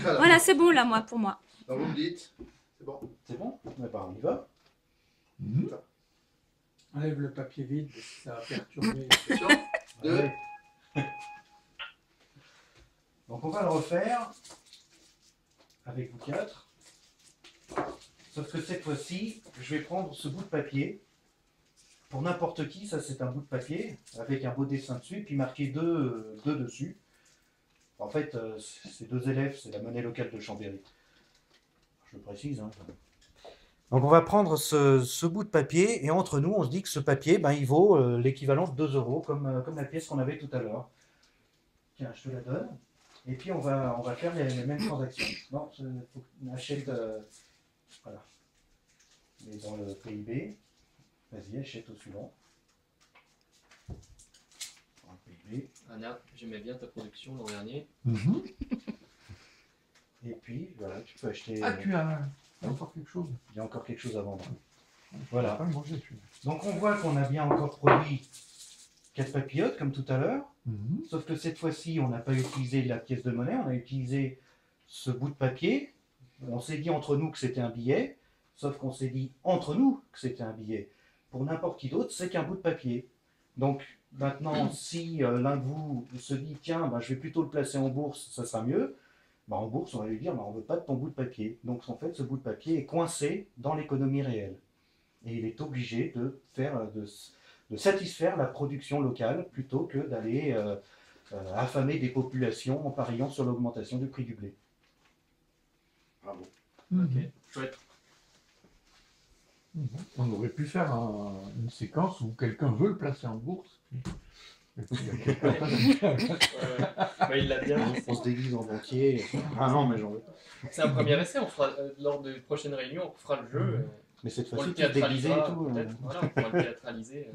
Voilà, c'est bon là, moi, pour moi. Donc vous me dites, c'est bon. C'est bon? On y va. Enlève le papier vide, ça va perturber. Attention, 2. Ouais. Donc on va le refaire avec vous 4. Sauf que cette fois-ci, je vais prendre ce bout de papier. Pour n'importe qui, ça c'est un bout de papier avec un beau dessin dessus, puis marqué 2 dessus. En fait, ces 2 élèves, c'est la monnaie locale de Chambéry. Je le précise. Hein. Donc on va prendre ce bout de papier, et entre nous, on se dit que ce papier, il vaut l'équivalent de 2 €, comme la pièce qu'on avait tout à l'heure. Tiens, je te la donne. Et puis on va faire les mêmes transactions. Non, il faut qu'on achète... voilà. Mais dans le PIB. Vas-y, achète au suivant. Dans le PIB. Anna, j'aimais bien ta production l'an dernier. Et puis, voilà, tu peux acheter... Ah, tu as encore quelque chose? Il y a encore quelque chose à vendre. Voilà. Pas manger, celui-là. Donc on voit qu'on a bien encore produit 4 papillotes, comme tout à l'heure. Sauf que cette fois-ci, on n'a pas utilisé la pièce de monnaie, on a utilisé ce bout de papier. On s'est dit entre nous que c'était un billet, sauf qu'on s'est dit entre nous que c'était un billet. Pour n'importe qui d'autre, c'est qu'un bout de papier. Donc maintenant, si l'un de vous se dit, tiens, je vais plutôt le placer en bourse, ça sera mieux, en bourse, on va lui dire, on ne veut pas de ton bout de papier. Donc en fait, ce bout de papier est coincé dans l'économie réelle. Et il est obligé de satisfaire la production locale plutôt que d'aller affamer des populations en pariant sur l'augmentation du prix du blé. Bravo. Ok, chouette. On aurait pu faire une séquence où quelqu'un veut le placer en bourse. Et puis, il y a quelqu'un Il l'a bien dit. On se déguise en banquier. Ah non, mais j'en veux pas. C'est un premier essai, on fera, lors de prochaines réunions, on fera le jeu. Mais cette On fois-ci, le tu es déguisé et théâtralisera tout. peut-être. Voilà, on pourra le théâtraliser.